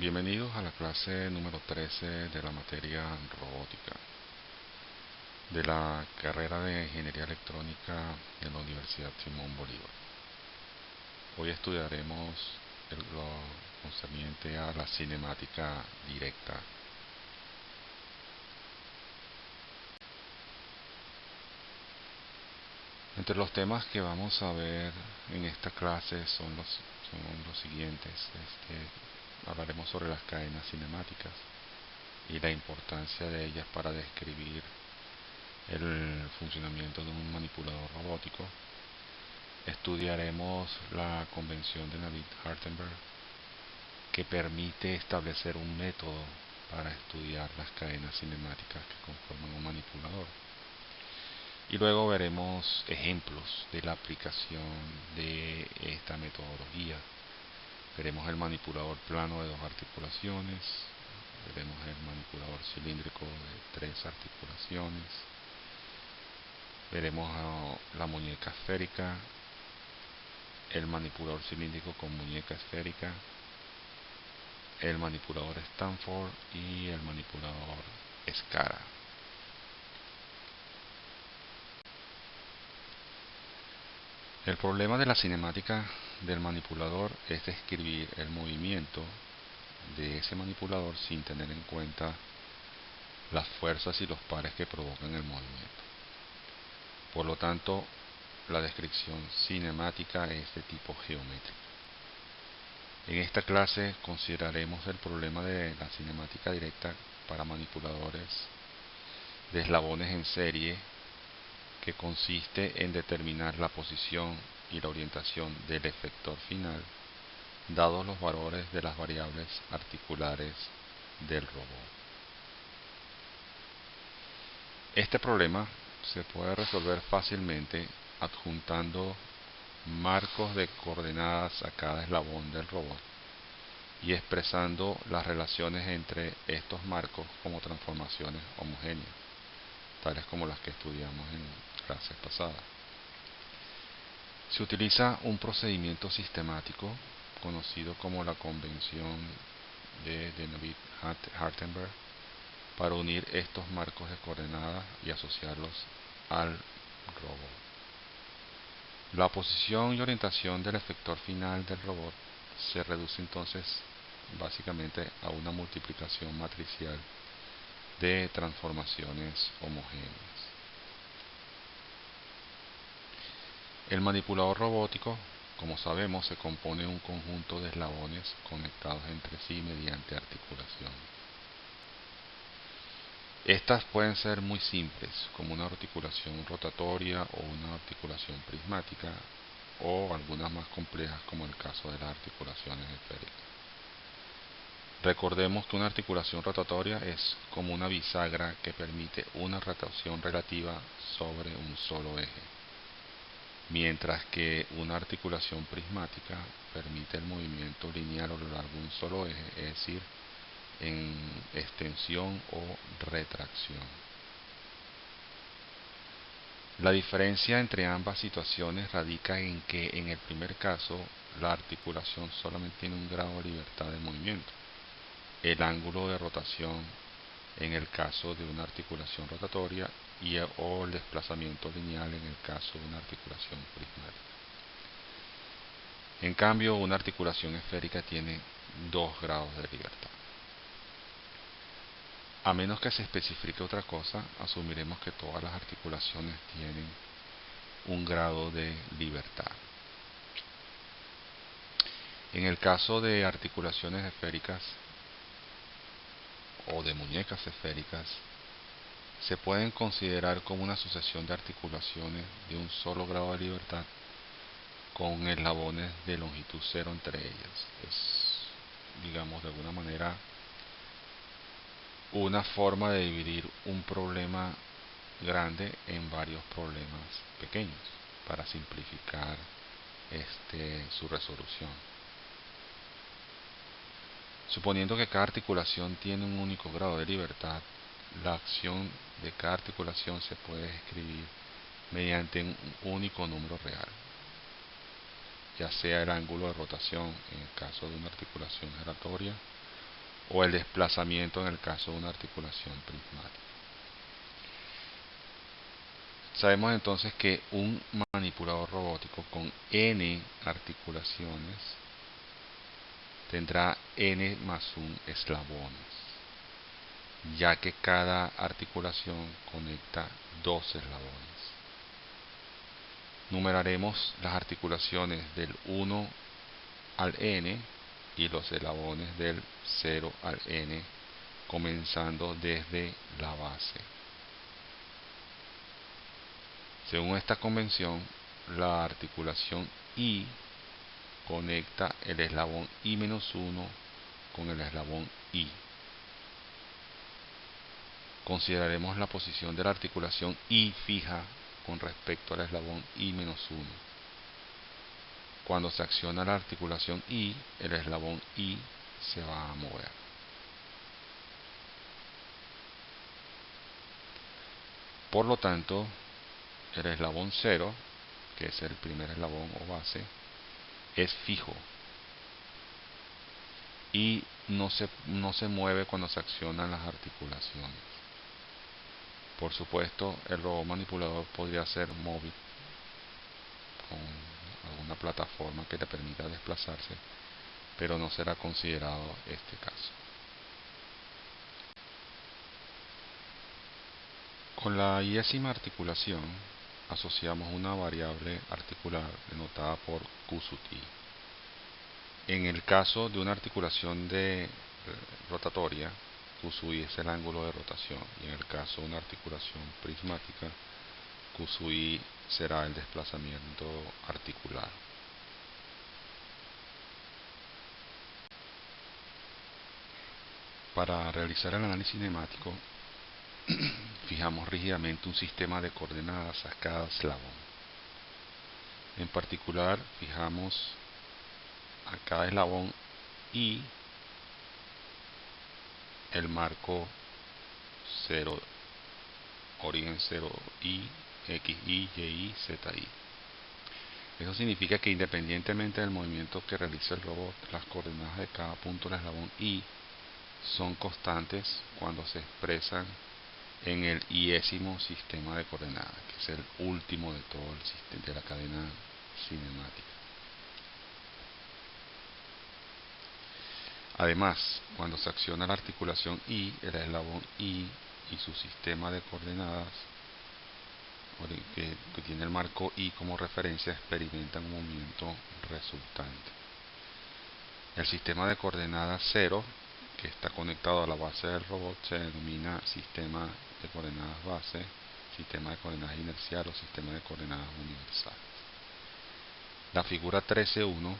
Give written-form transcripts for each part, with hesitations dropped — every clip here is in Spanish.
Bienvenidos a la clase número 13 de la materia robótica de la carrera de Ingeniería Electrónica de la Universidad Simón Bolívar. Hoy estudiaremos lo concerniente a la cinemática directa. Entre los temas que vamos a ver en esta clase son los siguientes. Hablaremos sobre las cadenas cinemáticas y la importancia de ellas para describir el funcionamiento de un manipulador robótico. Estudiaremos la convención de Navier-Hartenberg, que permite establecer un método para estudiar las cadenas cinemáticas que conforman un manipulador. Y luego veremos ejemplos de la aplicación de esta metodología. Veremos el manipulador plano de 2 articulaciones, veremos el manipulador cilíndrico de 3 articulaciones, veremos la muñeca esférica, el manipulador cilíndrico con muñeca esférica, el manipulador Stanford y el manipulador Scara. El problema de la cinemática del manipulador es describir el movimiento de ese manipulador sin tener en cuenta las fuerzas y los pares que provocan el movimiento. Por lo tanto, la descripción cinemática es de tipo geométrico. En esta clase consideraremos el problema de la cinemática directa para manipuladores de eslabones en serie, que consiste en determinar la posición y la orientación del efector final, dados los valores de las variables articulares del robot. Este problema se puede resolver fácilmente adjuntando marcos de coordenadas a cada eslabón del robot y expresando las relaciones entre estos marcos como transformaciones homogéneas, tales como las que estudiamos en clases pasadas. Se utiliza un procedimiento sistemático conocido como la convención de Navier-Hartenberg para unir estos marcos de coordenadas y asociarlos al robot. La posición y orientación del efector final del robot se reduce entonces básicamente a una multiplicación matricial de transformaciones homogéneas. El manipulador robótico, como sabemos, se compone de un conjunto de eslabones conectados entre sí mediante articulación. Estas pueden ser muy simples, como una articulación rotatoria o una articulación prismática, o algunas más complejas, como el caso de las articulaciones esféricas. Recordemos que una articulación rotatoria es como una bisagra que permite una rotación relativa sobre un solo eje, mientras que una articulación prismática permite el movimiento lineal a lo largo de un solo eje, es decir, en extensión o retracción. La diferencia entre ambas situaciones radica en que en el primer caso la articulación solamente tiene un grado de libertad de movimiento, el ángulo de rotación en el caso de una articulación rotatoria o el desplazamiento lineal en el caso de una articulación prismática. En cambio, una articulación esférica tiene 2 grados de libertad. A menos que se especifique otra cosa, asumiremos que todas las articulaciones tienen un grado de libertad. En el caso de articulaciones esféricas o de muñecas esféricas, se pueden considerar como una sucesión de articulaciones de un solo grado de libertad con eslabones de longitud cero entre ellas. Es, digamos, de alguna manera una forma de dividir un problema grande en varios problemas pequeños para simplificar su resolución. Suponiendo que cada articulación tiene un único grado de libertad, la acción de cada articulación se puede escribir mediante un único número real, ya sea el ángulo de rotación en el caso de una articulación giratoria o el desplazamiento en el caso de una articulación prismática. Sabemos entonces que un manipulador robótico con n articulaciones tendrá n más 1 eslabones, ya que cada articulación conecta 2 eslabones. Numeraremos las articulaciones del 1 al n y los eslabones del 0 al n, comenzando desde la base. Según esta convención, la articulación I conecta el eslabón I-1 con el eslabón I. Consideraremos la posición de la articulación I fija con respecto al eslabón I-1. Cuando se acciona la articulación I, el eslabón I se va a mover. Por lo tanto, el eslabón 0, que es el primer eslabón o base, es fijo y no se mueve cuando se accionan las articulaciones. Por supuesto, el robot manipulador podría ser móvil con alguna plataforma que le permita desplazarse, pero no será considerado este caso. Con la iésima articulación asociamos una variable articular denotada por Q sub i. En el caso de una articulación rotatoria, Q sub i es el ángulo de rotación, y en el caso de una articulación prismática, Q sub i será el desplazamiento articular. Para realizar el análisis cinemático, fijamos rígidamente un sistema de coordenadas a cada eslabón. En particular, fijamos a cada eslabón I el marco 0, origen 0i, xi, yi, zi. Eso significa que independientemente del movimiento que realice el robot, las coordenadas de cada punto del eslabón I son constantes cuando se expresan en el iésimo sistema de coordenadas, que es el último de todo el sistema de la cadena cinemática. Además, cuando se acciona la articulación I, el eslabón I y su sistema de coordenadas que tiene el marco I como referencia experimentan un movimiento resultante. El sistema de coordenadas 0, que está conectado a la base del robot, se denomina sistema de coordenadas base, sistema de coordenadas inercial o sistema de coordenadas universal. La figura 13.1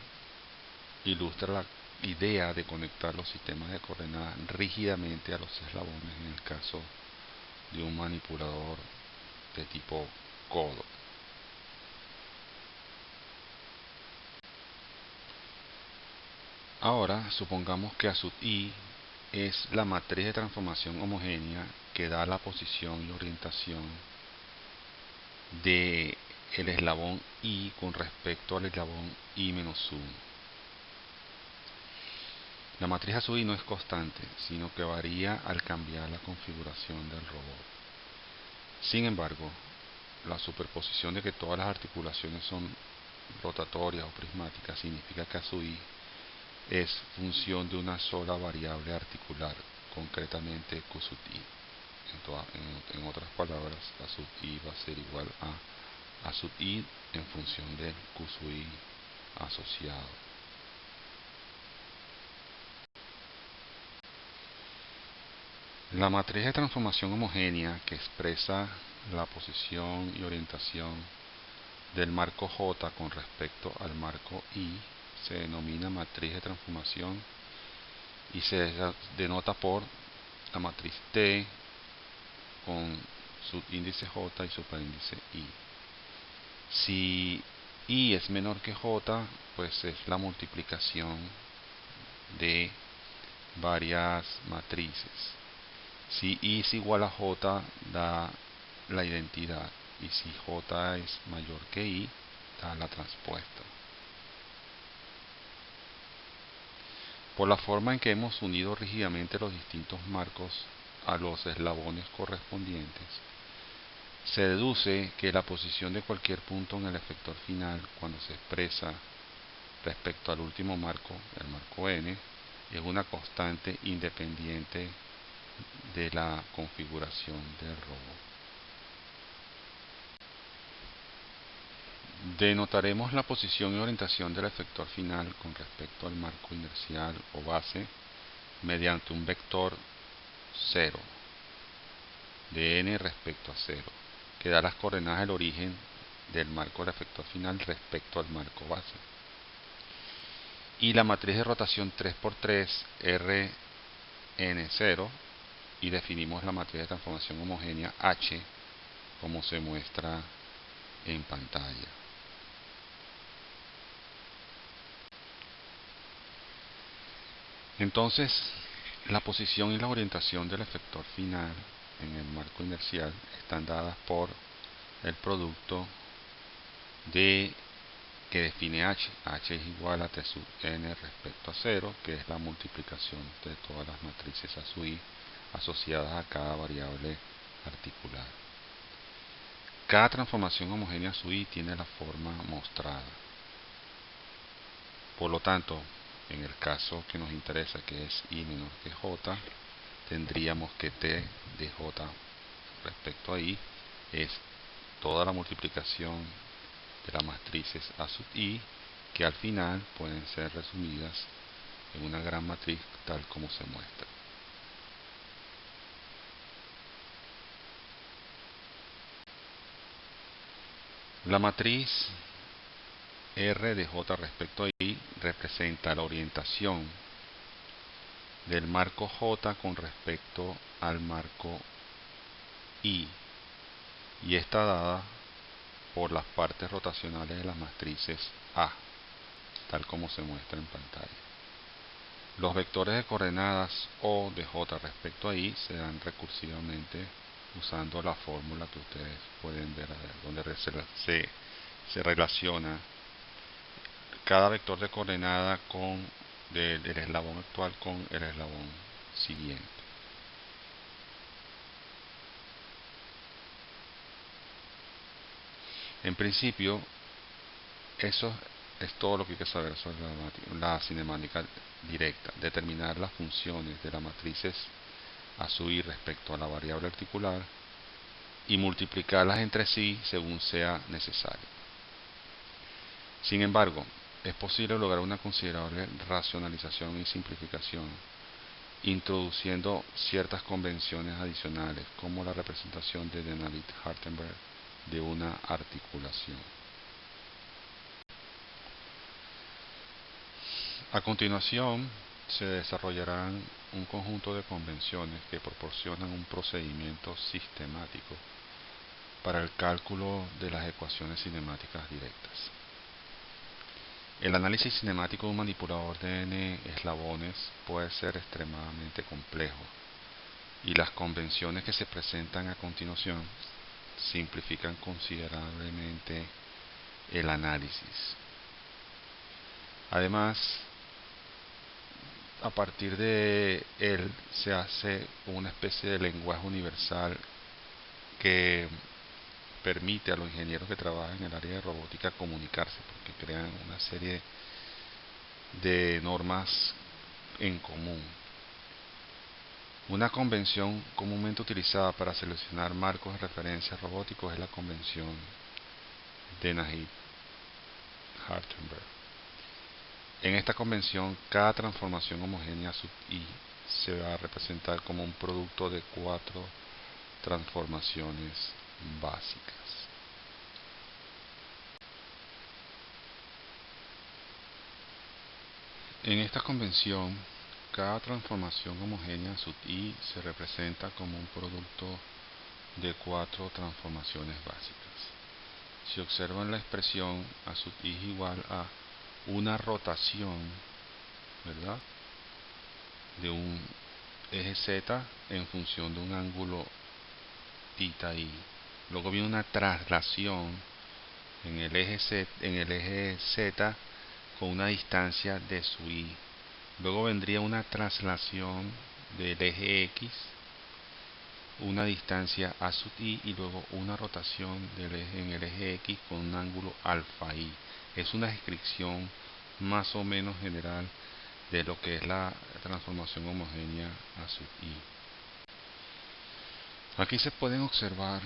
ilustra la idea de conectar los sistemas de coordenadas rígidamente a los eslabones en el caso de un manipulador de tipo codo. Ahora supongamos que A sub i es la matriz de transformación homogénea que da la posición y orientación de el eslabón I con respecto al eslabón I-1. La matriz A sub i no es constante, sino que varía al cambiar la configuración del robot. Sin embargo, la superposición de que todas las articulaciones son rotatorias o prismáticas significa que A sub i es función de una sola variable articular, concretamente Q sub i. En otras palabras, A sub i va a ser igual a sub i en función del Q sub i asociado. La matriz de transformación homogénea que expresa la posición y orientación del marco J con respecto al marco I se denomina matriz de transformación y se denota por la matriz T con subíndice J y superíndice I. Si I es menor que J, pues es la multiplicación de varias matrices. Si I es igual a J, da la identidad, y si J es mayor que I, da la transpuesta. Por la forma en que hemos unido rígidamente los distintos marcos a los eslabones correspondientes, se deduce que la posición de cualquier punto en el efector final cuando se expresa respecto al último marco, el marco n, es una constante independiente de la configuración del robot. Denotaremos la posición y orientación del efector final con respecto al marco inercial o base mediante un vector 0 de n respecto a 0, que da las coordenadas del origen del marco del efector final respecto al marco base. Y la matriz de rotación 3×3 Rn0, y definimos la matriz de transformación homogénea H como se muestra en pantalla. Entonces, la posición y la orientación del efector final en el marco inercial están dadas por el producto de que define H. H es igual a T sub n respecto a 0, que es la multiplicación de todas las matrices A sub i asociadas a cada variable articular. Cada transformación homogénea sub i tiene la forma mostrada. Por lo tanto, en el caso que nos interesa, que es i menor que j, tendríamos que t de j respecto a i es toda la multiplicación de las matrices A sub i, que al final pueden ser resumidas en una gran matriz tal como se muestra. La matriz R de J respecto a I representa la orientación del marco J con respecto al marco I, y está dada por las partes rotacionales de las matrices A, tal como se muestra en pantalla. Los vectores de coordenadas O de J respecto a I se dan recursivamente usando la fórmula que ustedes pueden ver, donde se relaciona cada vector de coordenada del eslabón actual con el eslabón siguiente. En principio, eso es todo lo que hay que saber sobre la cinemática directa. Determinar las funciones de las matrices a sub i respecto a la variable articular y multiplicarlas entre sí según sea necesario. Sin embargo, es posible lograr una considerable racionalización y simplificación introduciendo ciertas convenciones adicionales, como la representación de Denavit-Hartenberg de una articulación. A continuación, se desarrollarán un conjunto de convenciones que proporcionan un procedimiento sistemático para el cálculo de las ecuaciones cinemáticas directas. El análisis cinemático de un manipulador de n eslabones puede ser extremadamente complejo, y las convenciones que se presentan a continuación simplifican considerablemente el análisis. Además, a partir de él se hace una especie de lenguaje universal que permite a los ingenieros que trabajan en el área de robótica comunicarse, porque crean una serie de normas en común. Una convención comúnmente utilizada para seleccionar marcos de referencia robóticos es la convención de Denavit-Hartenberg. En esta convención, cada transformación homogénea sub i se va a representar como un producto de 4 transformaciones básicas. En esta convención, cada transformación homogénea sub i se representa como un producto de 4 transformaciones básicas. Si observan la expresión, A sub i es igual a una rotación, ¿verdad?, de un eje z en función de un ángulo θ i. Luego viene una traslación en el eje z con una distancia de sub i, Luego vendría una traslación del eje X, una distancia a sub i y luego una rotación en el eje X con un ángulo alfa i. Es una descripción más o menos general de lo que es la transformación homogénea a sub i. Aquí se pueden observar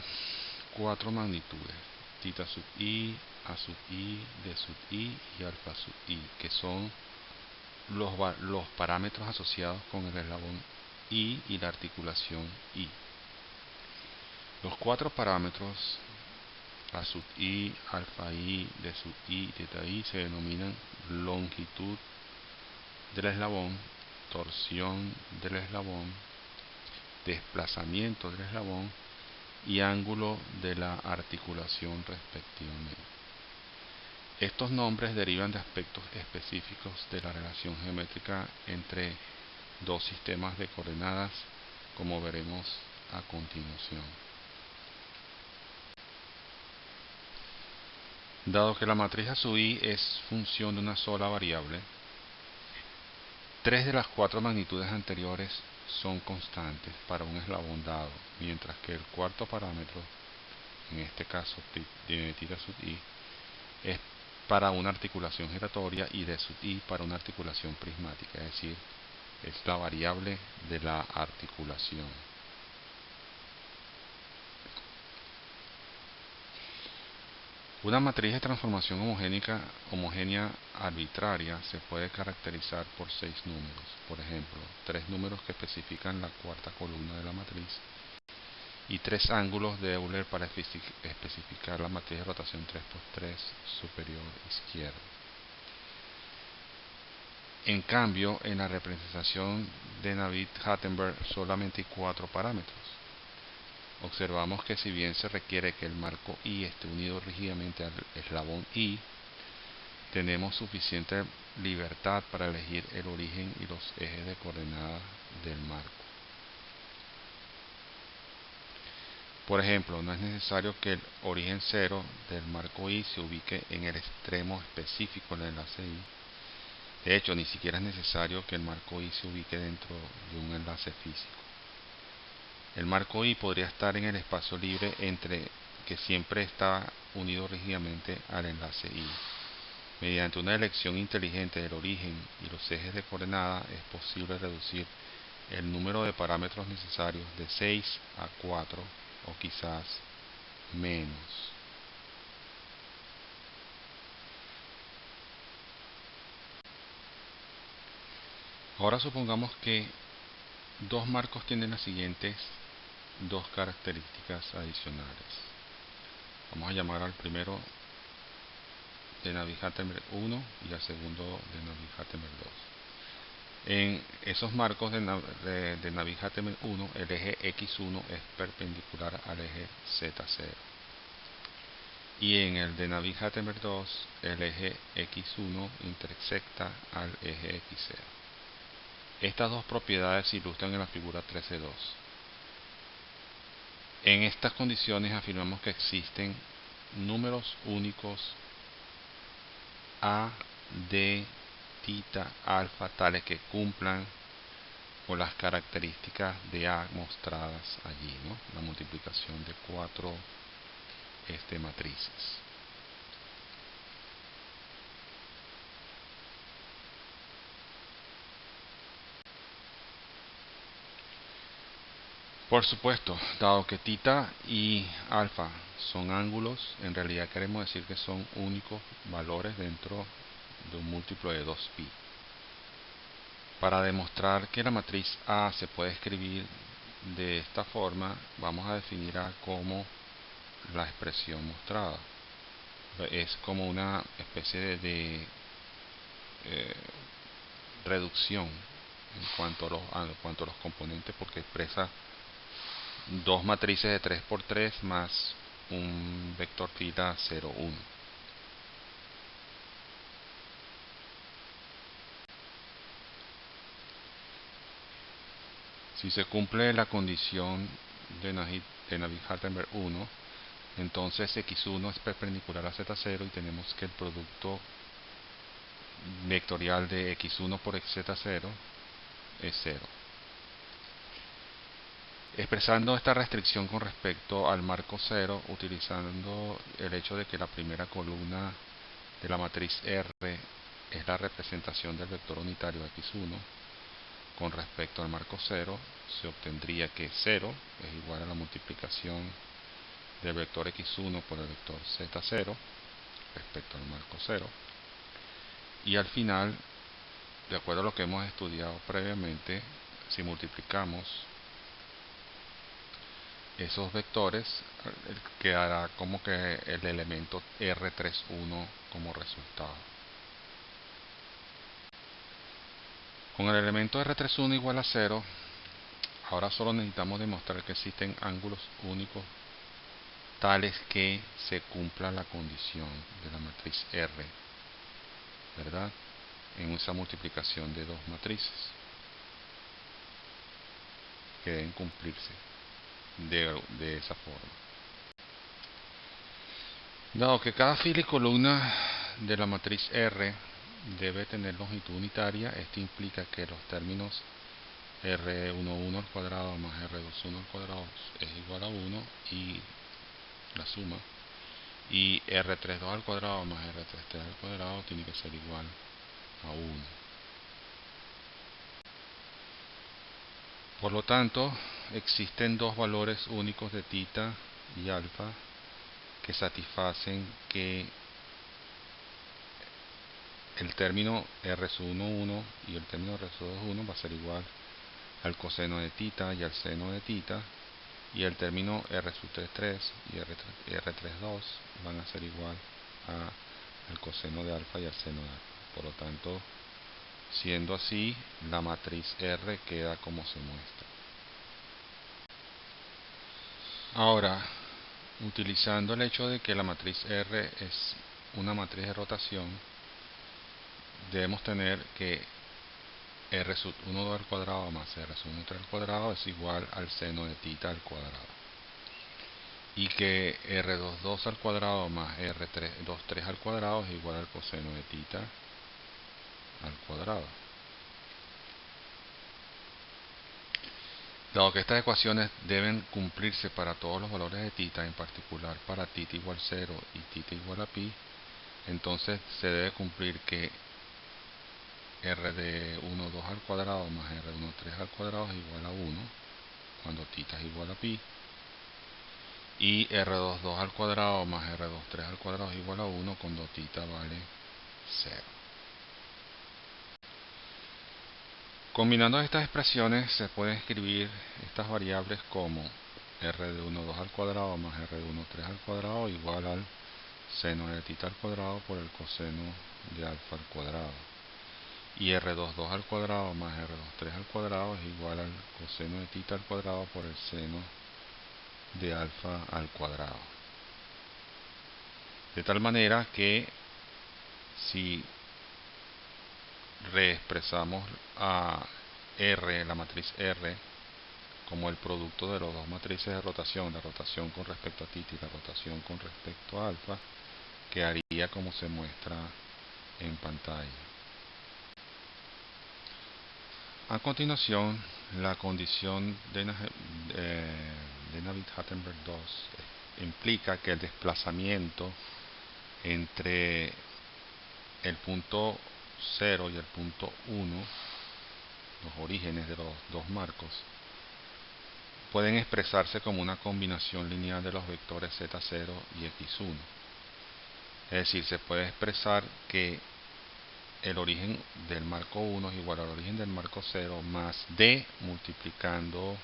cuatro magnitudes: tita sub i, a sub i, d sub i y alfa sub i, que son los parámetros asociados con el eslabón i y la articulación i. Los cuatro parámetros a sub i, alfa i, d sub i y teta i se denominan longitud del eslabón, torsión del eslabón, desplazamiento del eslabón y ángulo de la articulación respectivamente. Estos nombres derivan de aspectos específicos de la relación geométrica entre dos sistemas de coordenadas, como veremos a continuación. Dado que la matriz a sub i es función de una sola variable, tres de las cuatro magnitudes anteriores son constantes para un eslabón dado, mientras que el cuarto parámetro, en este caso tita sub i, es para una articulación giratoria y d sub i para una articulación prismática, es decir, es la variable de la articulación. Una matriz de transformación homogénea arbitraria se puede caracterizar por 6 números. Por ejemplo, 3 números que especifican la cuarta columna de la matriz y 3 ángulos de Euler para especificar la matriz de rotación 3×3 superior izquierda. En cambio, en la representación de Navier-Hattenberg solamente hay 4 parámetros. Observamos que si bien se requiere que el marco I esté unido rígidamente al eslabón I, tenemos suficiente libertad para elegir el origen y los ejes de coordenadas del marco. Por ejemplo, no es necesario que el origen 0 del marco I se ubique en el extremo específico del enlace I. De hecho, ni siquiera es necesario que el marco I se ubique dentro de un enlace físico. El marco I podría estar en el espacio libre entre que siempre está unido rígidamente al enlace I. Mediante una elección inteligente del origen y los ejes de coordenada es posible reducir el número de parámetros necesarios de 6 a 4 o quizás menos. Ahora supongamos que dos marcos tienen las siguientes dos características adicionales. Vamos a llamar al primero de Navier-Hattenberg 1 y al segundo de Navier-Hattenberg 2. En esos marcos de Navier-Hattenberg 1, el eje X1 es perpendicular al eje Z0. Y en el de Navier-Hattenberg 2, el eje X1 intersecta al eje X0. Estas dos propiedades se ilustran en la figura 13.2. En estas condiciones afirmamos que existen números únicos A, D, tita, alfa, tales que cumplan con las características de A mostradas allí, ¿no? La multiplicación de 4 matrices. Por supuesto, dado que tita y alfa son ángulos, en realidad queremos decir que son únicos valores dentro de un múltiplo de 2pi. Para demostrar que la matriz A se puede escribir de esta forma, vamos a definir A como la expresión mostrada. Es como una especie de reducción en cuanto a los componentes, porque expresa dos matrices de 3×3 más un vector fila 0, 1. Si se cumple la condición de Navier-Hattenberg 1, entonces X1 es perpendicular a Z0 y tenemos que el producto vectorial de x1 por z0 es 0. Expresando esta restricción con respecto al marco 0, utilizando el hecho de que la primera columna de la matriz R es la representación del vector unitario x1 con respecto al marco 0, se obtendría que 0 es igual a la multiplicación del vector x1 por el vector z0 respecto al marco 0. Y al final, de acuerdo a lo que hemos estudiado previamente, si multiplicamos esos vectores, quedará como que el elemento R31 como resultado. Con el elemento R31 igual a 0, ahora solo necesitamos demostrar que existen ángulos únicos tales que se cumpla la condición de la matriz R, ¿verdad? En esa multiplicación de dos matrices que deben cumplirse de esa forma. Dado que cada fila y columna de la matriz R debe tener longitud unitaria, esto implica que los términos R11 al cuadrado más R21 al cuadrado es igual a 1 y la suma, y R32 al cuadrado más R33 al cuadrado tiene que ser igual a 1. Por lo tanto, existen dos valores únicos de θ y alfa que satisfacen que el término R11 y el término R21 va a ser igual al coseno de θ y al seno de θ, y el término R33 y R32 van a ser igual al coseno de alfa y al seno de alfa. Por lo tanto, siendo así, la matriz R queda como se muestra. Ahora, utilizando el hecho de que la matriz R es una matriz de rotación, debemos tener que R sub 1, 2 al cuadrado más R sub 1, 3 al cuadrado es igual al seno de θ al cuadrado. Y que R22 al cuadrado más R23 al cuadrado es igual al coseno de θ al cuadrado. Dado que estas ecuaciones deben cumplirse para todos los valores de θ, en particular para θ igual 0 y θ igual a pi, entonces se debe cumplir que R de 1, 2 al cuadrado más R1, 3 al cuadrado es igual a 1 cuando θ es igual a pi, y R2, 2 al cuadrado más R2, 3 al cuadrado es igual a 1 cuando θ vale 0. Combinando estas expresiones se pueden escribir estas variables como R de 1, 2 al cuadrado más R de 1, 3 al cuadrado igual al seno de θ al cuadrado por el coseno de alfa al cuadrado. Y R2, 2 al cuadrado más R2, 3 al cuadrado es igual al coseno de θ al cuadrado por el seno de alfa al cuadrado. De tal manera que si reexpresamos a R, la matriz R, como el producto de las dos matrices de rotación, la rotación con respecto a θ y la rotación con respecto a alfa, quedaría como se muestra en pantalla. A continuación, la condición de Navitt-Hartenberg 2 implica que el desplazamiento entre el punto 0 y el punto 1, los orígenes de los dos marcos, pueden expresarse como una combinación lineal de los vectores z0 y x1. Es decir, se puede expresar que el origen del marco 1 es igual al origen del marco 0 más d multiplicando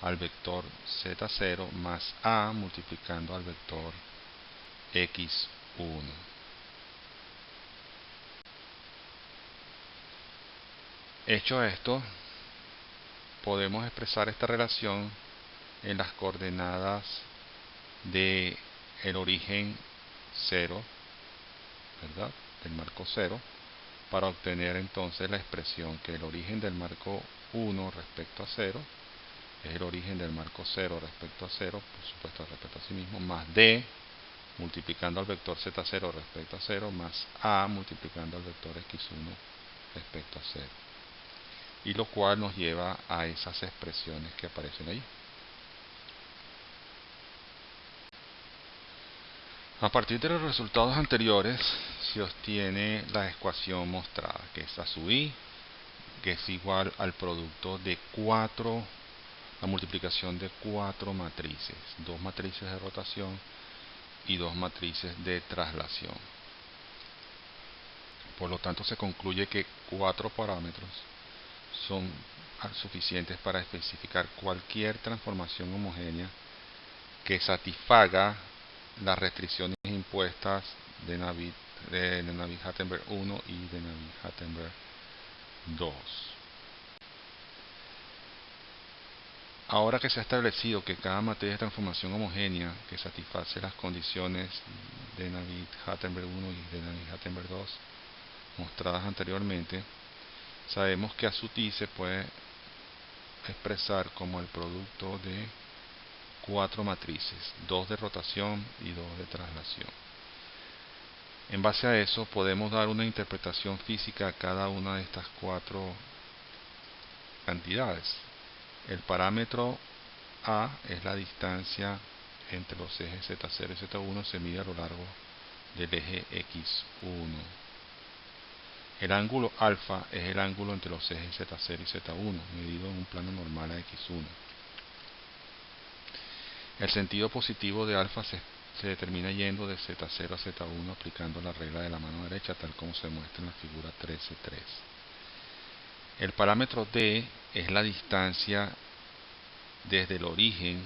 al vector z0 más a multiplicando al vector x1. Hecho esto, podemos expresar esta relación en las coordenadas de el origen 0, ¿verdad?, del marco 0, para obtener entonces la expresión que el origen del marco 1 respecto a 0 es el origen del marco 0 respecto a 0, por supuesto respecto a sí mismo, más d multiplicando al vector z0 respecto a 0 más a multiplicando al vector x1 respecto a 0, y lo cual nos lleva a esas expresiones que aparecen ahí. A partir de los resultados anteriores se obtiene la ecuación mostrada, que es a sub i, que es igual al producto de la multiplicación de 4 matrices, 2 matrices de rotación y 2 matrices de traslación. Por lo tanto, se concluye que 4 parámetros son suficientes para especificar cualquier transformación homogénea que satisfaga las restricciones impuestas de Navier-Hattenberg 1 y de Navier-Hattenberg 2. Ahora que se ha establecido que cada matriz de transformación homogénea que satisface las condiciones de Navier-Hattenberg 1 y de Navier-Hattenberg 2 mostradas anteriormente, sabemos que a sub i se puede expresar como el producto de 4 matrices, 2 de rotación y 2 de traslación. En base a eso podemos dar una interpretación física a cada una de estas 4 cantidades. El parámetro A es la distancia entre los ejes Z0 y Z1, se mide a lo largo del eje X1. El ángulo alfa es el ángulo entre los ejes Z0 y Z1, medido en un plano normal a X1. El sentido positivo de alfa se determina yendo de Z0 a Z1 aplicando la regla de la mano derecha, tal como se muestra en la figura 13.3. El parámetro D es la distancia desde el origen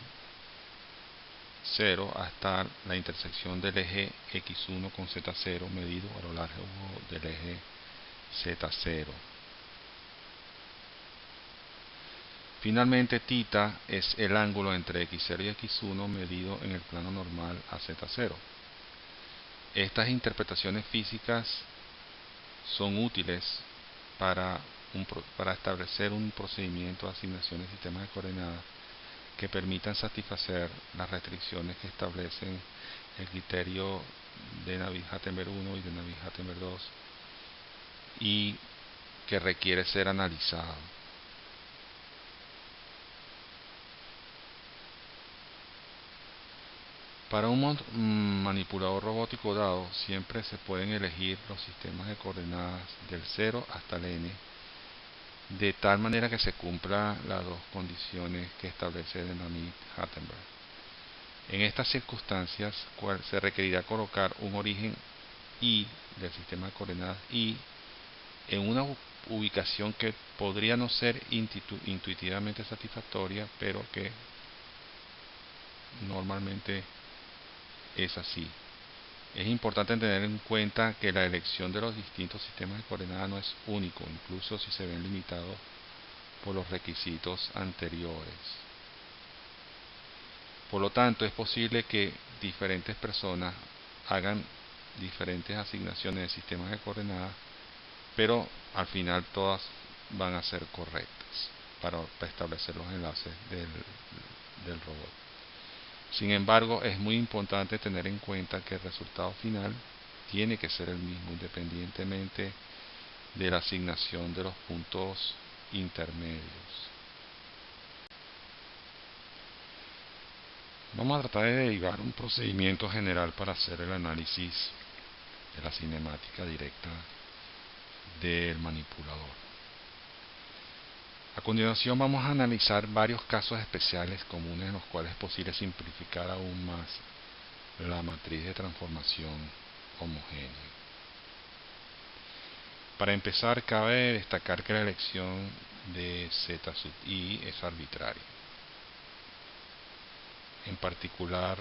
0 hasta la intersección del eje X1 con Z0 medido a lo largo del eje Z0. Finalmente, θ es el ángulo entre X0 y X1 medido en el plano normal a Z0. Estas interpretaciones físicas son útiles para establecer un procedimiento de asignación de sistemas de coordenadas que permitan satisfacer las restricciones que establecen el criterio de Navier-Hattenberg 1 y de Navier-Hattenberg 2 y que requiere ser analizado. Para un manipulador robótico dado, siempre se pueden elegir los sistemas de coordenadas del 0 hasta el n, de tal manera que se cumplan las dos condiciones que establece el Navier-Hattenberg. En estas circunstancias, se requerirá colocar un origen I del sistema de coordenadas I en una ubicación que podría no ser intuitivamente satisfactoria, pero que normalmente es así. Es importante tener en cuenta que la elección de los distintos sistemas de coordenadas no es único, incluso si se ven limitados por los requisitos anteriores. Por lo tanto, es posible que diferentes personas hagan diferentes asignaciones de sistemas de coordenadas, pero al final todas van a ser correctas para establecer los enlaces del robot. Sin embargo, es muy importante tener en cuenta que el resultado final tiene que ser el mismo, independientemente de la asignación de los puntos intermedios. Vamos a tratar de derivar un procedimiento general para hacer el análisis de la cinemática directa del manipulador. A continuación vamos a analizar varios casos especiales comunes en los cuales es posible simplificar aún más la matriz de transformación homogénea. Para empezar, cabe destacar que la elección de Z sub i es arbitraria, en particular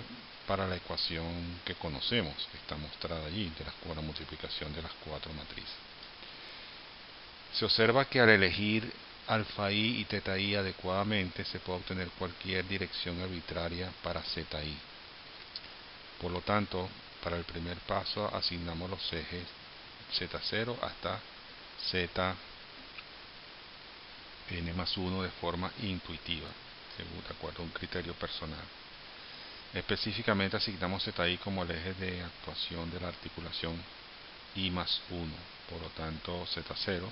para la ecuación que conocemos, que está mostrada allí, de la multiplicación de las 4 matrices. Se observa que al elegir alfa i y teta i adecuadamente se puede obtener cualquier dirección arbitraria para zi. Por lo tanto, para el primer paso asignamos los ejes z0 hasta zn más 1 de forma intuitiva, según de acuerdo a un criterio personal. Específicamente asignamos ZI como el eje de actuación de la articulación I más 1. Por lo tanto, Z0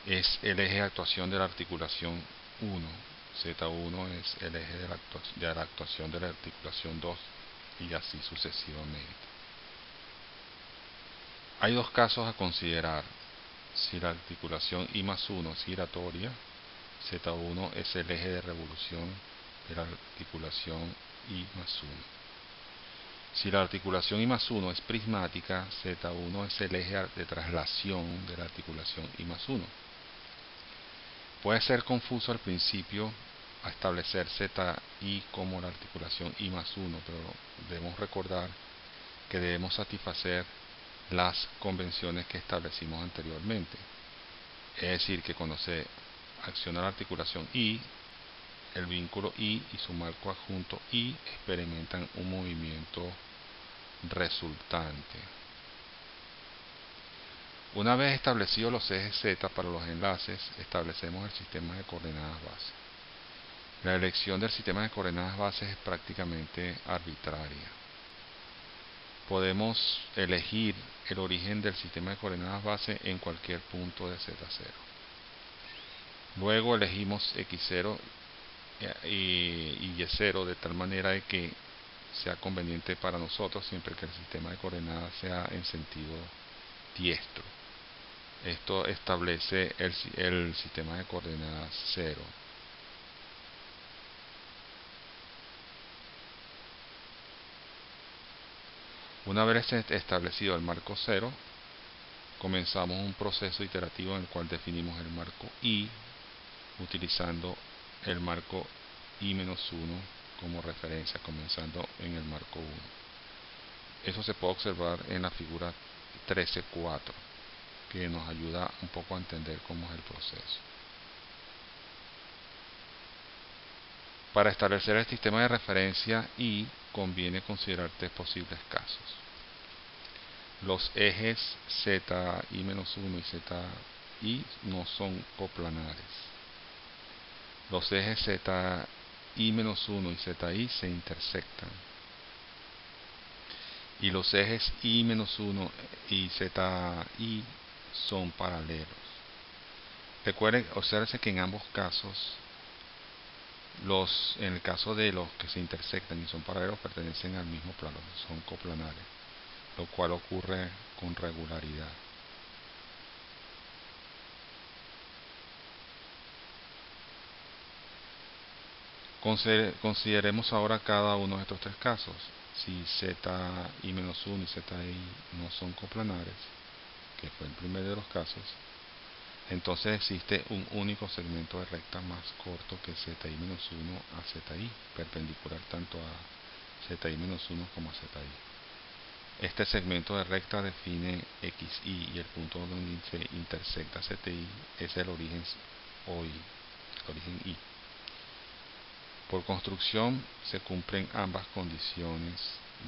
es el eje de actuación de la articulación 1. Z1 es el eje de la actuación de la articulación 2 y así sucesivamente. Hay dos casos a considerar. Si la articulación I más 1 es giratoria, Z1 es el eje de revolución de la articulación I más 1. Si la articulación I más 1 es prismática, Z1 es el eje de traslación de la articulación I más 1. Puede ser confuso al principio a establecer ZI como la articulación I más 1, pero debemos recordar que debemos satisfacer las convenciones que establecimos anteriormente. Es decir, que cuando se acciona la articulación I, el vínculo I y su marco adjunto I experimentan un movimiento resultante. Una vez establecidos los ejes Z para los enlaces, establecemos el sistema de coordenadas base. La elección del sistema de coordenadas bases es prácticamente arbitraria. Podemos elegir el origen del sistema de coordenadas base en cualquier punto de Z0. Luego elegimos X0 y Y0 de tal manera de que sea conveniente para nosotros siempre que el sistema de coordenadas sea en sentido diestro. Esto establece el sistema de coordenadas 0. Una vez establecido el marco 0, comenzamos un proceso iterativo en el cual definimos el marco I utilizando el marco I-1 como referencia, comenzando en el marco 1. Eso se puede observar en la figura 13.4, que nos ayuda un poco a entender cómo es el proceso. Para establecer el sistema de referencia I, conviene considerar tres posibles casos. Los ejes ZI-1 y ZI no son coplanares. Los ejes ZI-1 y ZI se intersectan. Y los ejes I-1 y ZI son paralelos. Recuerden, observen que en ambos casos, en el caso de los que se intersectan y son paralelos, pertenecen al mismo plano, son coplanares, lo cual ocurre con regularidad. Consideremos ahora cada uno de estos tres casos. Si ZI-1 y ZI no son coplanares, que fue el primero de los casos, entonces existe un único segmento de recta más corto que ZI-1 a ZI, perpendicular tanto a ZI-1 como a ZI. Este segmento de recta define XI y el punto donde se intersecta ZI es el origen OI, el origen I. Por construcción se cumplen ambas condiciones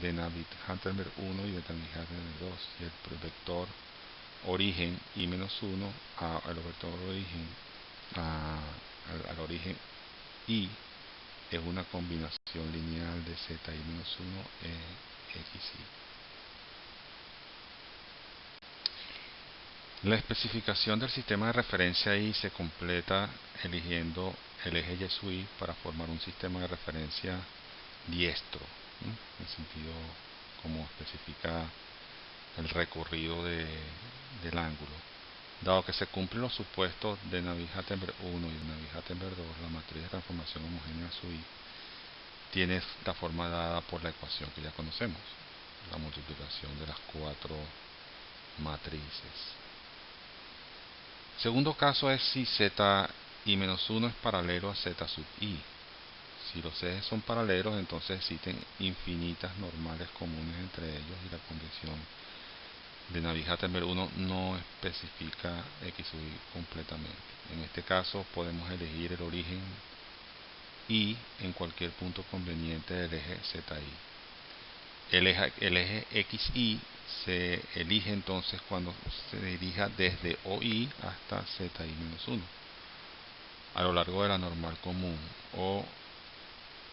de Navier-Sternberg 1 y de Navier-Sternberg 2, y el vector origen I-1 al vector origen al origen I es una combinación lineal de ZI-1 e XI. La especificación del sistema de referencia I se completa eligiendo el eje Y sub I para formar un sistema de referencia diestro, en el sentido como especifica el recorrido del ángulo. Dado que se cumplen los supuestos de Navier-Sternberg 1 y de Navier-Sternberg 2, la matriz de transformación homogénea sub I tiene la forma dada por la ecuación que ya conocemos, la multiplicación de las cuatro matrices. Segundo caso es si ZI-1 es paralelo a Z sub I. Si los ejes son paralelos, entonces existen infinitas normales comunes entre ellos y la convención de Navier-Sternberg 1 no especifica X sub I completamente. En este caso podemos elegir el origen I en cualquier punto conveniente del eje ZI. El eje XI se elige entonces cuando se dirija desde OI hasta ZI-1 a lo largo de la normal común, o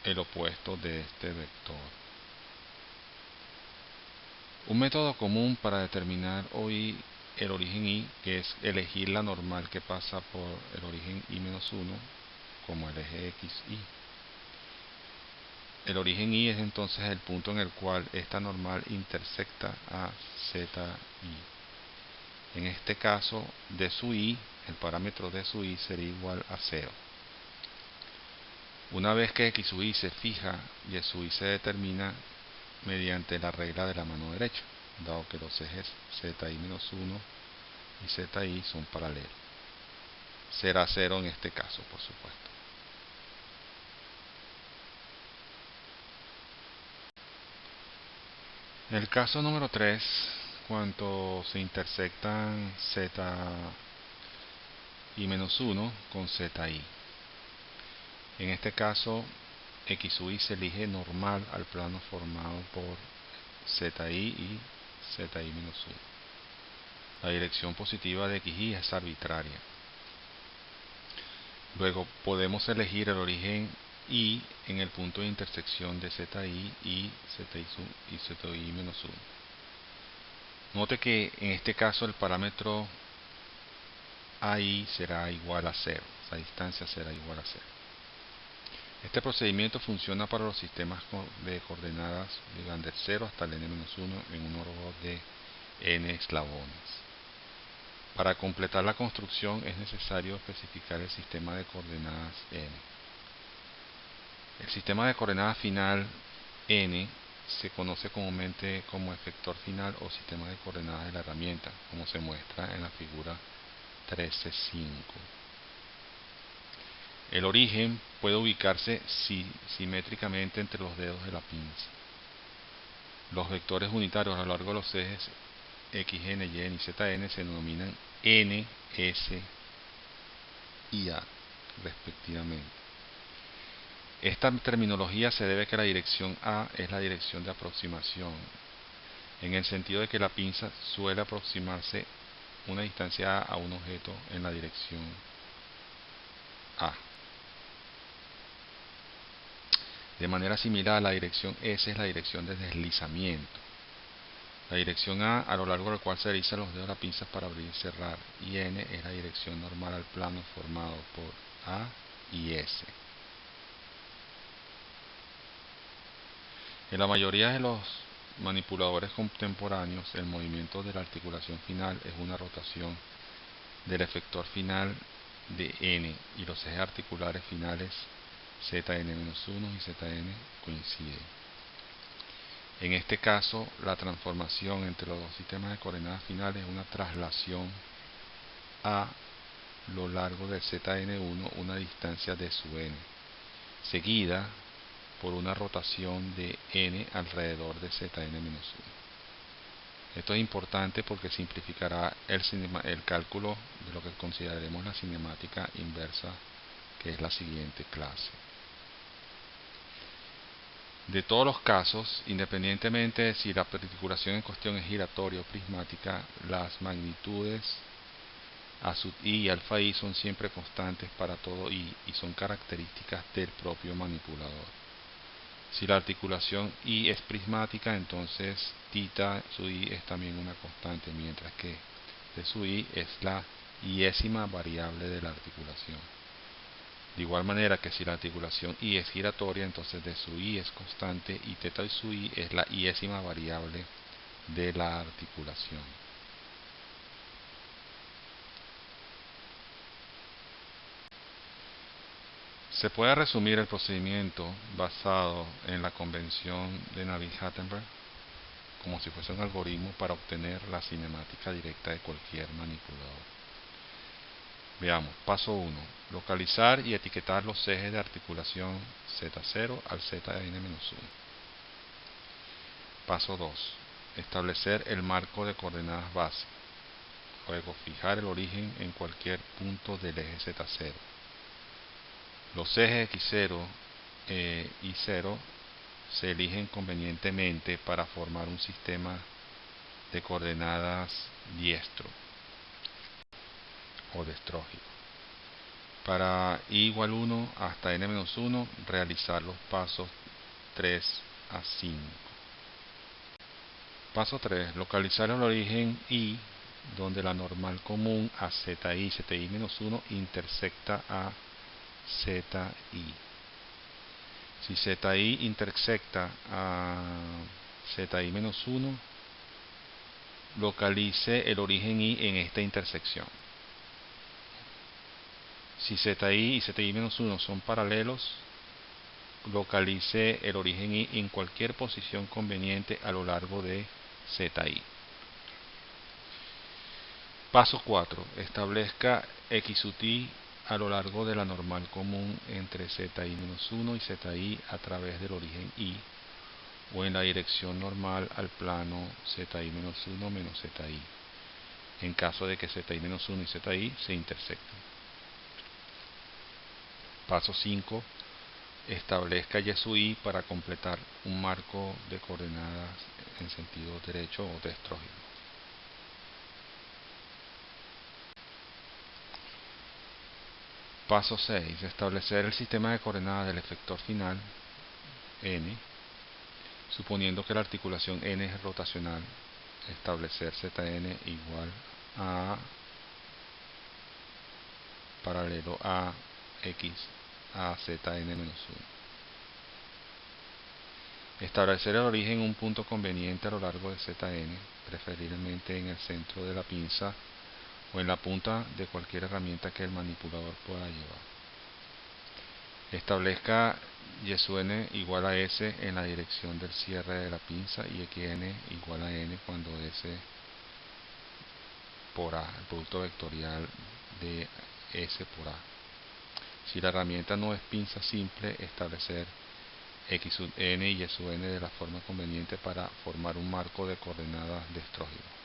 el opuesto de este vector. Un método común para determinar hoy el origen y, que es elegir la normal que pasa por el origen y-1 como el eje x, y. El origen y es entonces el punto en el cual esta normal intersecta a z, y. En este caso, de su y, el parámetro de su y sería igual a 0. Una vez que x sub y se fija, y su y se determina mediante la regla de la mano derecha, dado que los ejes zi-1 y zi son paralelos. Será 0 en este caso, por supuesto. En el caso número 3, cuando se intersectan z y-1 con zi. En este caso, x sub y se elige normal al plano formado por zi y zi-1. La dirección positiva de xy es arbitraria. Luego podemos elegir el origen y en el punto de intersección de zi y zi-1. Note que en este caso el parámetro AI será igual a 0. Esa distancia será igual a 0. Este procedimiento funciona para los sistemas de coordenadas que van de 0 hasta el n-1 en un robot de n eslabones. Para completar la construcción es necesario especificar el sistema de coordenadas n. El sistema de coordenadas final n se conoce comúnmente como efector final o sistema de coordenadas de la herramienta, como se muestra en la figura 13.5. El origen puede ubicarse simétricamente entre los dedos de la pinza. Los vectores unitarios a lo largo de los ejes xn, y zn se denominan n, s y a, respectivamente. Esta terminología se debe a que la dirección a es la dirección de aproximación, en el sentido de que la pinza suele aproximarse una distancia a un objeto en la dirección a. De manera similar, la dirección S es la dirección de deslizamiento. La dirección a lo largo del cual se deslizan los dedos de la pinza para abrir y cerrar, y N es la dirección normal al plano formado por A y S. En la mayoría de los manipuladores contemporáneos, el movimiento de la articulación final es una rotación del efector final de N, y los ejes articulares finales Zn-1 y Zn coinciden. En este caso, la transformación entre los dos sistemas de coordenadas finales es una traslación a lo largo de Zn1 una distancia de su n, seguida por una rotación de n alrededor de Zn-1. Esto es importante porque simplificará el cálculo de lo que consideraremos la cinemática inversa, que es la siguiente clase. De todos los casos, independientemente de si la articulación en cuestión es giratoria o prismática, las magnitudes a sub i y alfa i son siempre constantes para todo i y son características del propio manipulador. Si la articulación i es prismática, entonces θ sub i es también una constante, mientras que d sub i es la iésima variable de la articulación. De igual manera que si la articulación i es giratoria, entonces d sub i es constante y θ sub i es la iésima variable de la articulación. Se puede resumir el procedimiento basado en la convención de Navier-Hartenberg como si fuese un algoritmo para obtener la cinemática directa de cualquier manipulador. Veamos, paso 1. Localizar y etiquetar los ejes de articulación Z0 al Zn-1. Paso 2. Establecer el marco de coordenadas base. Luego, fijar el origen en cualquier punto del eje Z0. Los ejes X0 y 0 se eligen convenientemente para formar un sistema de coordenadas diestro o destrógico. Para i igual 1 hasta n-1, realizar los pasos 3 a 5. Paso 3. Localizar el origen i, donde la normal común a zi, zi-1 intersecta a zi. Si zi intersecta a zi-1, localice el origen i en esta intersección. Si zi y zi-1 son paralelos, localice el origen i en cualquier posición conveniente a lo largo de zi. Paso 4. Establezca x sub i a lo largo de la normal común entre zi-1 y zi a través del origen i, o en la dirección normal al plano zi-1 menos zi, en caso de que zi-1 y zi se intersecten. Paso 5. Establezca y sub i para completar un marco de coordenadas en sentido derecho o destrógeno. Paso 6. Establecer el sistema de coordenadas del efector final, n, suponiendo que la articulación n es rotacional. Establecer Zn igual a paralelo a x a Zn-1. Establecer el origen en un punto conveniente a lo largo de Zn, preferiblemente en el centro de la pinza o en la punta de cualquier herramienta que el manipulador pueda llevar. Establezca y sub n igual a s en la dirección del cierre de la pinza y xn igual a n cuando s por a, el producto vectorial de s por a. Si la herramienta no es pinza simple, establecer x sub n y y sub n de la forma conveniente para formar un marco de coordenadas destrógeno.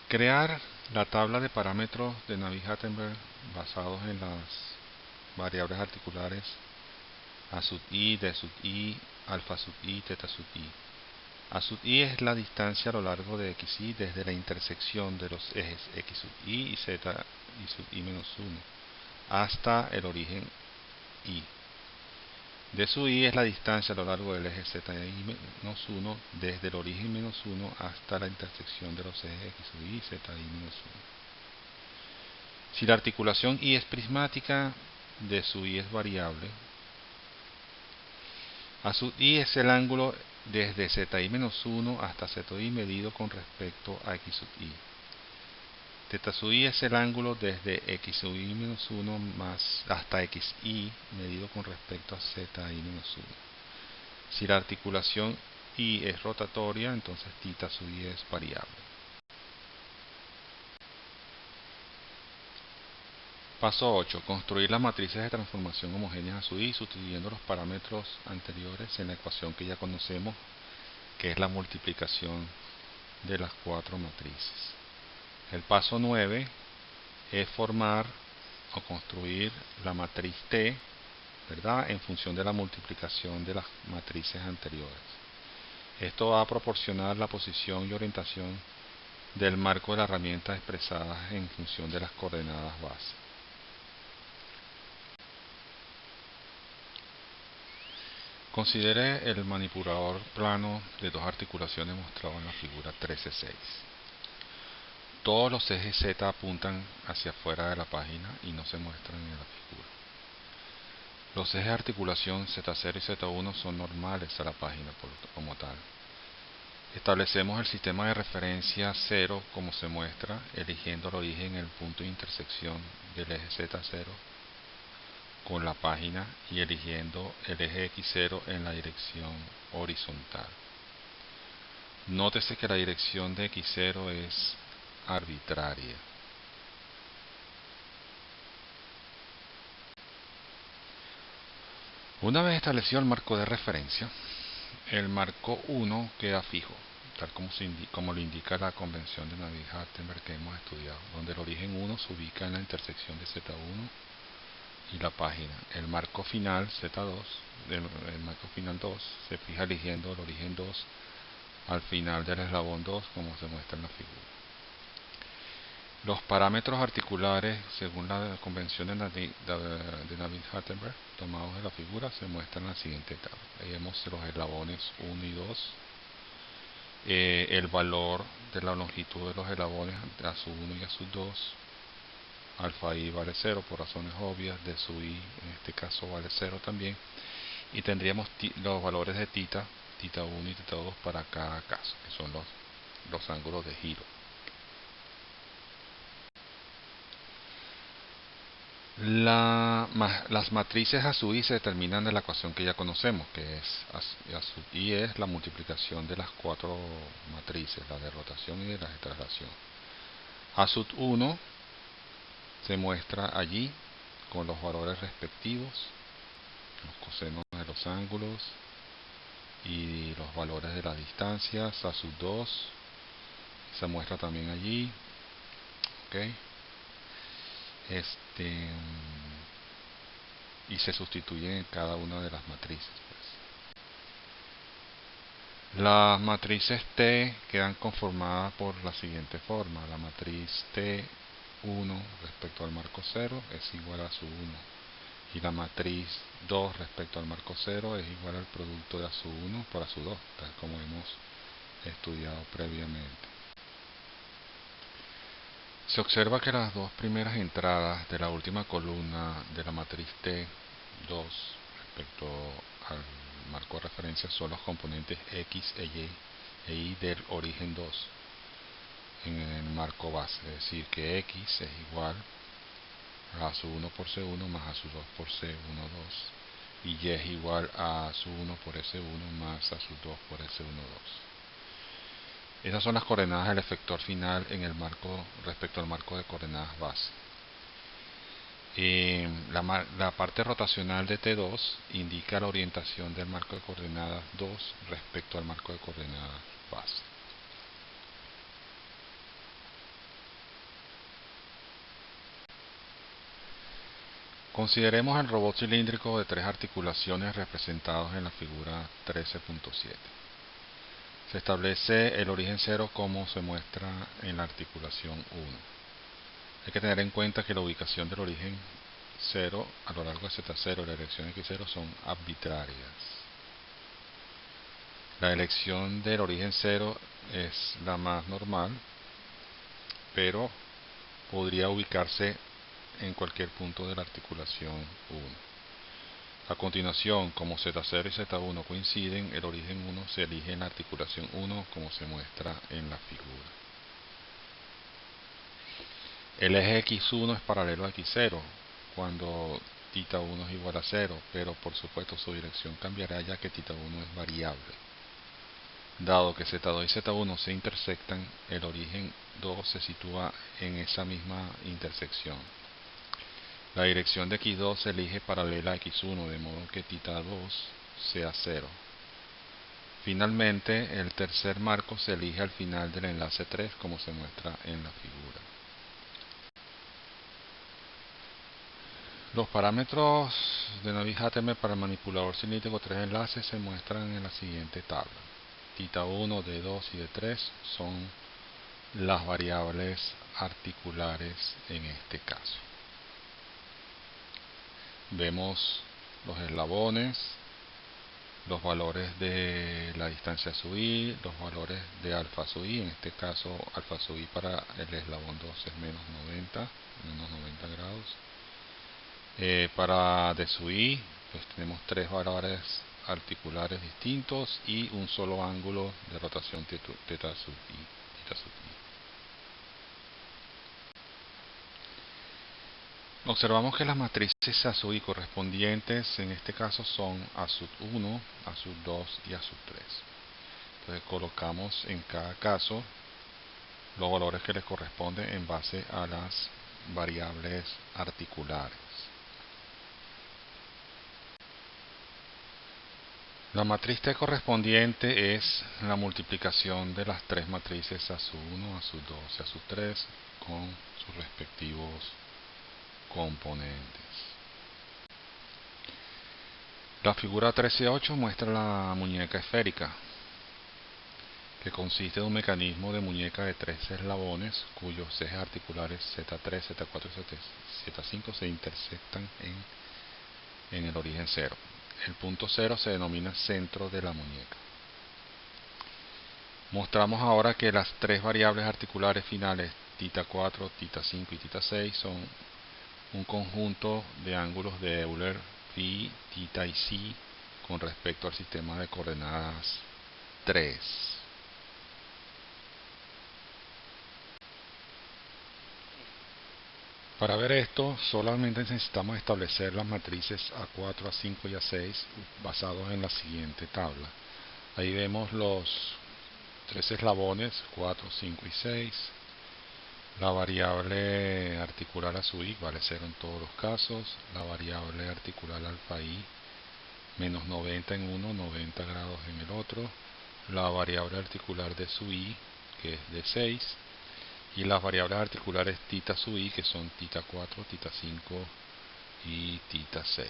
Crear la tabla de parámetros de Navier-Hartenberg basados en las variables articulares a sub i, d sub i, alfa sub i, teta sub i. A sub i es la distancia a lo largo de xi desde la intersección de los ejes x sub i y z y sub i menos 1 hasta el origen i. D sub i es la distancia a lo largo del eje z i menos 1 desde el origen menos 1 hasta la intersección de los ejes x sub i y z i menos 1. Si la articulación i es prismática, D sub i es variable. A sub i es el ángulo desde zi-1 hasta zi medido con respecto a x sub i. Teta sub i es el ángulo desde x sub i menos 1 más hasta xi medido con respecto a zi menos 1. Si la articulación i es rotatoria, entonces tita sub i es variable. Paso 8. Construir las matrices de transformación homogéneas a sub i sustituyendo los parámetros anteriores en la ecuación que ya conocemos, que es la multiplicación de las cuatro matrices. El paso 9 es formar o construir la matriz T, ¿verdad?, en función de la multiplicación de las matrices anteriores. Esto va a proporcionar la posición y orientación del marco de la herramienta expresadas en función de las coordenadas base. Considere el manipulador plano de dos articulaciones mostrado en la figura 13.6. Todos los ejes Z apuntan hacia afuera de la página y no se muestran en la figura. Los ejes de articulación Z0 y Z1 son normales a la página como tal. Establecemos el sistema de referencia 0 como se muestra, eligiendo el origen en el punto de intersección del eje Z0 con la página y eligiendo el eje X0 en la dirección horizontal. Nótese que la dirección de X0 es arbitraria. Una vez establecido el marco de referencia, el marco 1 queda fijo, tal como lo indica la convención de Navier-Hartenberg que hemos estudiado, donde el origen 1 se ubica en la intersección de Z1 y la página. El marco final Z2, el marco final 2, se fija eligiendo el origen 2 al final del eslabón 2, como se muestra en la figura. Los parámetros articulares, según la convención de Navier-Stoltenberg, tomados de la figura, se muestran en la siguiente tabla. Ahí vemos los eslabones 1 y 2. El valor de la longitud de los eslabones a su 1 y a su 2. Alfa i vale 0 por razones obvias, de su i en este caso vale 0 también. Y tendríamos los valores de tita 1 y tita 2 para cada caso, que son los ángulos de giro. Las matrices A sub i se determinan de la ecuación que ya conocemos, que es A sub i es la multiplicación de las cuatro matrices, la de rotación y de la de traslación. A sub 1 se muestra allí con los valores respectivos, los cosenos de los ángulos y los valores de las distancias. A sub 2 se muestra también allí, ¿ok? Y se sustituyen en cada una de las matrices, pues. Las matrices T quedan conformadas por la siguiente forma. La matriz T1 respecto al marco 0 es igual a su 1, y la matriz 2 respecto al marco 0 es igual al producto de A sub 1 por A sub 2, tal como hemos estudiado previamente. Se observa que las dos primeras entradas de la última columna de la matriz T2 respecto al marco de referencia son los componentes X e Y del origen 2 en el marco base, es decir, que X es igual a sub 1 por C1 más A sub 2 por C1, 2, y Y es igual a sub 1 por S1 más A sub 2 por S1, 2. Esas son las coordenadas del efector final en el marco respecto al marco de coordenadas base. La parte rotacional de T2 indica la orientación del marco de coordenadas 2 respecto al marco de coordenadas base. Consideremos el robot cilíndrico de 3 articulaciones representados en la figura 13.7. Se establece el origen 0 como se muestra en la articulación 1. Hay que tener en cuenta que la ubicación del origen 0 a lo largo de Z0 y la dirección X0 son arbitrarias. La elección del origen 0 es la más normal, pero podría ubicarse en cualquier punto de la articulación 1. A continuación, como Z0 y Z1 coinciden, el origen 1 se elige en la articulación 1 como se muestra en la figura. El eje X1 es paralelo a X0 cuando tita 1 es igual a 0, pero por supuesto su dirección cambiará ya que tita 1 es variable. Dado que Z2 y Z1 se intersectan, el origen 2 se sitúa en esa misma intersección. La dirección de X2 se elige paralela a X1, de modo que tita 2 sea 0. Finalmente, el tercer marco se elige al final del enlace 3, como se muestra en la figura. Los parámetros de Navier-Stoltenberg para el manipulador cilíndrico 3 enlaces se muestran en la siguiente tabla. Tita 1, D2 y D3 son las variables articulares en este caso. Vemos los eslabones, los valores de la distancia sub i, los valores de alfa sub i, en este caso alfa sub i para el eslabón 2 es menos 90 grados. Para d sub i, pues tenemos tres valores articulares distintos y un solo ángulo de rotación teta sub i. Observamos que las matrices A sub i correspondientes en este caso son A sub 1, A sub 2 y A sub 3. Entonces colocamos en cada caso los valores que les corresponden en base a las variables articulares. La matriz T correspondiente es la multiplicación de las tres matrices A sub 1, A sub 2 y A sub 3 con sus respectivos componentes. La figura 13.8 muestra la muñeca esférica, que consiste de un mecanismo de muñeca de 3 eslabones cuyos ejes articulares Z3, Z4 y Z5 se intersectan en el origen cero. El punto cero se denomina centro de la muñeca. Mostramos ahora que las tres variables articulares finales θ 4, θ 5 y θ 6 son un conjunto de ángulos de Euler phi, θ y psi con respecto al sistema de coordenadas 3. Para ver esto, solamente necesitamos establecer las matrices A4, A5 y A6 basados en la siguiente tabla. Ahí vemos los tres eslabones, 4, 5 y 6. La variable articular a sub i vale 0 en todos los casos. La variable articular alfa i, menos 90 en uno, 90 grados en el otro. La variable articular de sub i, que es de 6. Y las variables articulares θ sub i, que son θ 4, θ 5 y θ 6.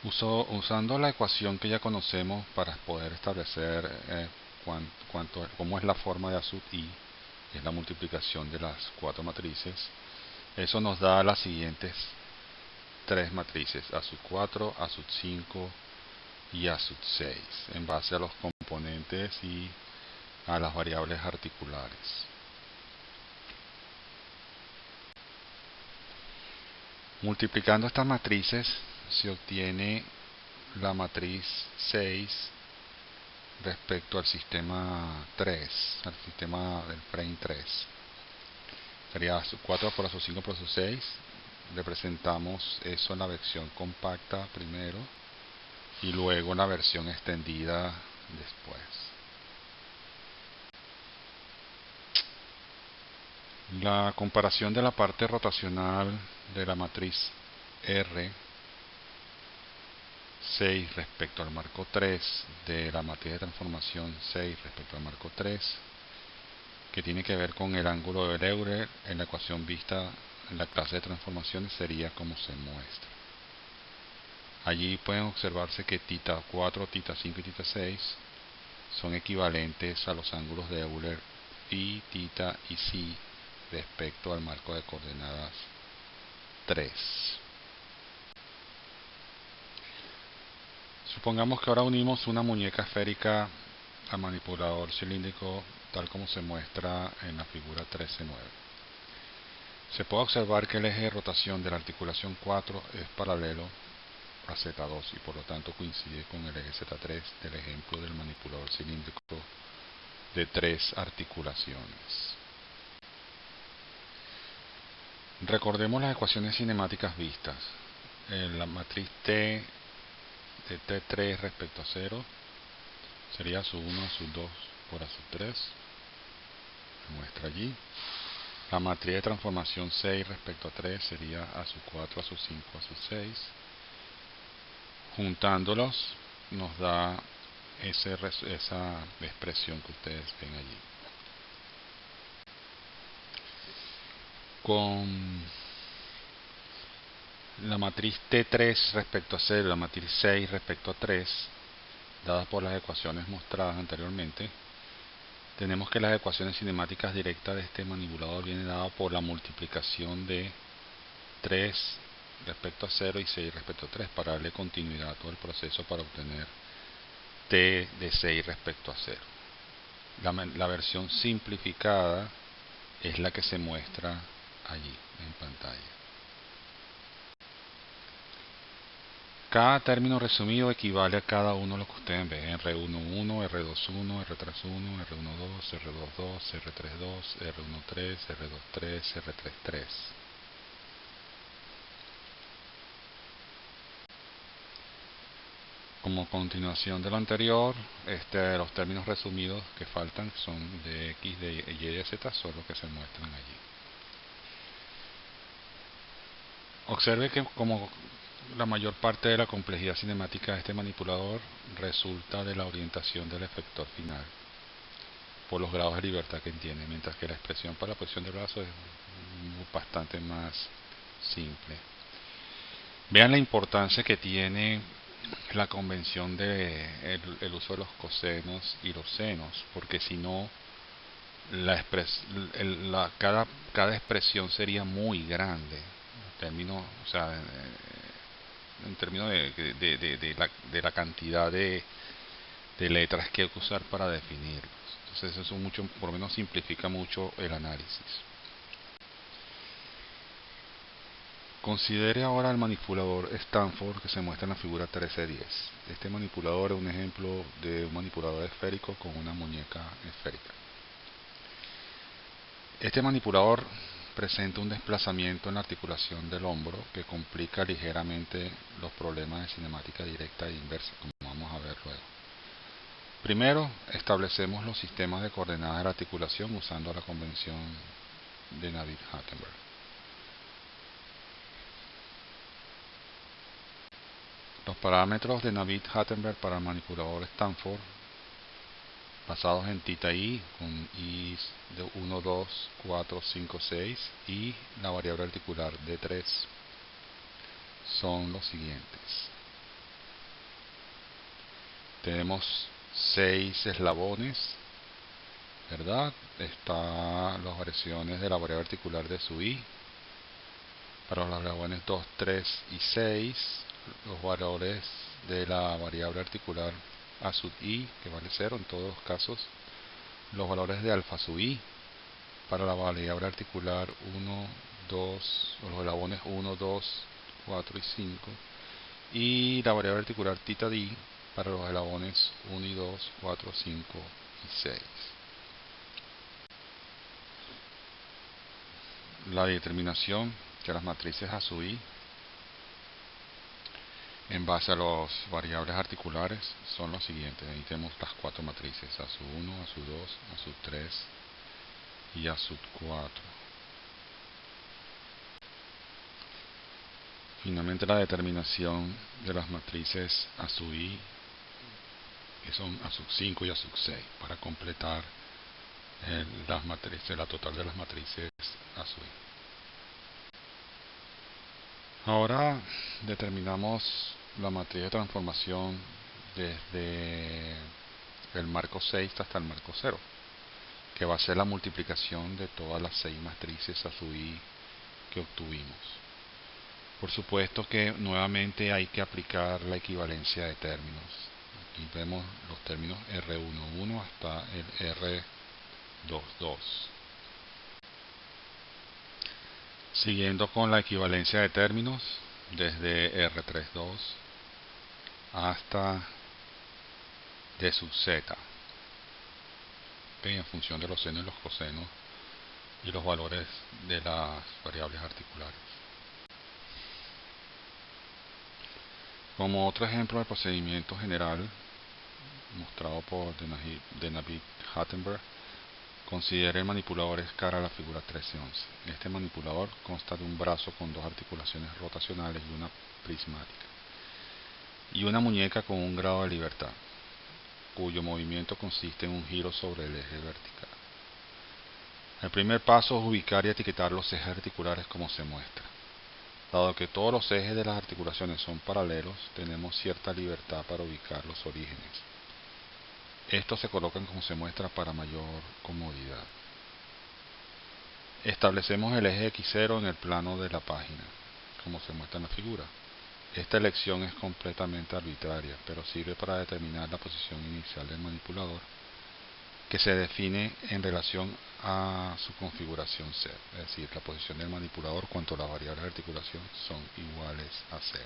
Usando la ecuación que ya conocemos para poder establecer cómo es la forma de A sub i, que es la multiplicación de las cuatro matrices, eso nos da las siguientes tres matrices, A sub 4, A sub 5 y A sub 6, en base a los componentes y a las variables articulares. Multiplicando estas matrices se obtiene la matriz 6 respecto al sistema 3, al sistema del frame 3. Sería A sub 4 por A sub 5 por A sub 6. Representamos eso en la versión compacta primero y luego en la versión extendida después. La comparación de la parte rotacional de la matriz R 6 respecto al marco 3 de la matriz de transformación 6 respecto al marco 3, que tiene que ver con el ángulo de Euler en la ecuación vista en la clase de transformaciones, sería como se muestra. Allí pueden observarse que θ 4, θ 5 y θ 6 son equivalentes a los ángulos de Euler phi, θ y psi respecto al marco de coordenadas 3. Supongamos que ahora unimos una muñeca esférica al manipulador cilíndrico tal como se muestra en la figura 13.9. Se puede observar que el eje de rotación de la articulación 4 es paralelo a Z2 y por lo tanto coincide con el eje Z3 del ejemplo del manipulador cilíndrico de 3 articulaciones. Recordemos las ecuaciones cinemáticas vistas. La matriz T de T3 respecto a 0 sería A sub 1, A sub 2 por A sub 3. Se muestra allí. La matriz de transformación 6 respecto a 3 sería A sub 4, A sub 5, A sub 6. Juntándolos nos da esa expresión que ustedes ven allí. Con la matriz T3 respecto a 0 y la matriz 6 respecto a 3, dadas por las ecuaciones mostradas anteriormente, tenemos que las ecuaciones cinemáticas directas de este manipulador vienen dadas por la multiplicación de 3 respecto a 0 y 6 respecto a 3 para darle continuidad a todo el proceso para obtener T de 6 respecto a 0. La versión simplificada es la que se muestra allí en pantalla. Cada término resumido equivale a cada uno de los que ustedes ven: R11, R21, R31, R12, R22, R32, R13, R23, R33. Como continuación de lo anterior, los términos resumidos que faltan son de X, de Y y de Z, son los que se muestran allí. Observe que como la mayor parte de la complejidad cinemática de este manipulador resulta de la orientación del efector final por los grados de libertad que tiene, mientras que la expresión para la posición de brazo es bastante más simple. Vean la importancia que tiene la convención de el uso de los cosenos y los senos, porque si no, cada expresión sería muy grande en términos, o sea, en términos de la cantidad de letras que hay que usar para definirlos. Entonces eso mucho, por lo menos simplifica mucho el análisis. Considere ahora el manipulador Stanford que se muestra en la figura 1310. Este manipulador es un ejemplo de un manipulador esférico con una muñeca esférica. Este manipulador presenta un desplazamiento en la articulación del hombro que complica ligeramente los problemas de cinemática directa e inversa, como vamos a ver luego. Primero, establecemos los sistemas de coordenadas de la articulación usando la convención de Navitt-Hattenberg. Los parámetros de Navitt-Hattenberg para el manipulador Stanford, basados en θ i, con i de 1, 2, 4, 5, 6 y la variable articular de 3, son los siguientes. Tenemos 6 eslabones, ¿verdad? Están las variaciones de la variable articular de su i. Para los eslabones 2, 3 y 6, los valores de la variable articular a sub i, que vale 0 en todos los casos, los valores de alfa sub i para la variable articular 1, 2, o los eslabones 1, 2, 4 y 5, y la variable articular θ d para los eslabones 1 y 2, 4, 5 y 6. La determinación de las matrices a sub i en base a las variables articulares son los siguientes. Ahí tenemos las 4 matrices, a sub 1, a sub 2, a sub 3 y a sub 4. Finalmente la determinación de las matrices a sub i, que son a sub 5 y a sub 6, para completar las matrices, la total de las matrices a sub i. Ahora determinamos la matriz de transformación desde el marco 6 hasta el marco 0, que va a ser la multiplicación de todas las 6 matrices a sub i que obtuvimos. Por supuesto que nuevamente hay que aplicar la equivalencia de términos. Aquí vemos los términos R11 hasta el R22. Siguiendo con la equivalencia de términos, desde R32 hasta D sub z, en función de los senos y los cosenos y los valores de las variables articulares. Como otro ejemplo de procedimiento general mostrado por de Navitt-Hattenberg, considere el manipulador escara a la figura 1311. Este manipulador consta de un brazo con 2 articulaciones rotacionales y una prismática, y una muñeca con un grado de libertad, cuyo movimiento consiste en un giro sobre el eje vertical. El primer paso es ubicar y etiquetar los ejes articulares como se muestra. Dado que todos los ejes de las articulaciones son paralelos, tenemos cierta libertad para ubicar los orígenes. Estos se colocan como se muestra para mayor comodidad. Establecemos el eje X0 en el plano de la página, como se muestra en la figura. Esta elección es completamente arbitraria, pero sirve para determinar la posición inicial del manipulador, que se define en relación a su configuración Z, es decir, la posición del manipulador cuando las variables de articulación son iguales a 0.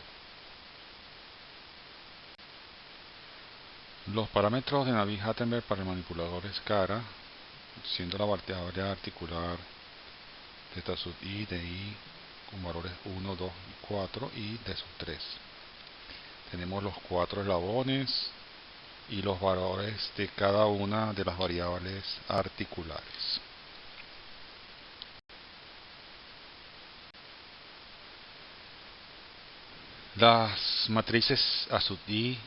Los parámetros de Navitt-Hattenberg para el manipulador escara, siendo la variable articular θ sub i de i con valores 1, 2 y 4 y d sub 3. Tenemos los 4 eslabones y los valores de cada una de las variables articulares. Las matrices a sub i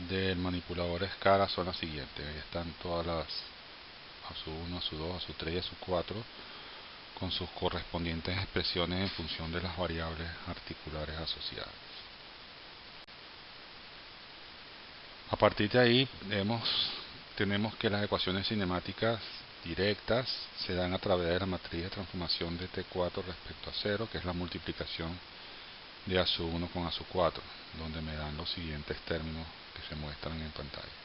del manipulador escara son las siguientes. Ahí están todas las a sub 1, a sub 2, a sub 3 y a sub 4 con sus correspondientes expresiones en función de las variables articulares asociadas. A partir de ahí tenemos que las ecuaciones cinemáticas directas se dan a través de la matriz de transformación de T4 respecto a 0, que es la multiplicación de A sub 1 con A sub 4, donde me dan los siguientes términos que se muestran en pantalla.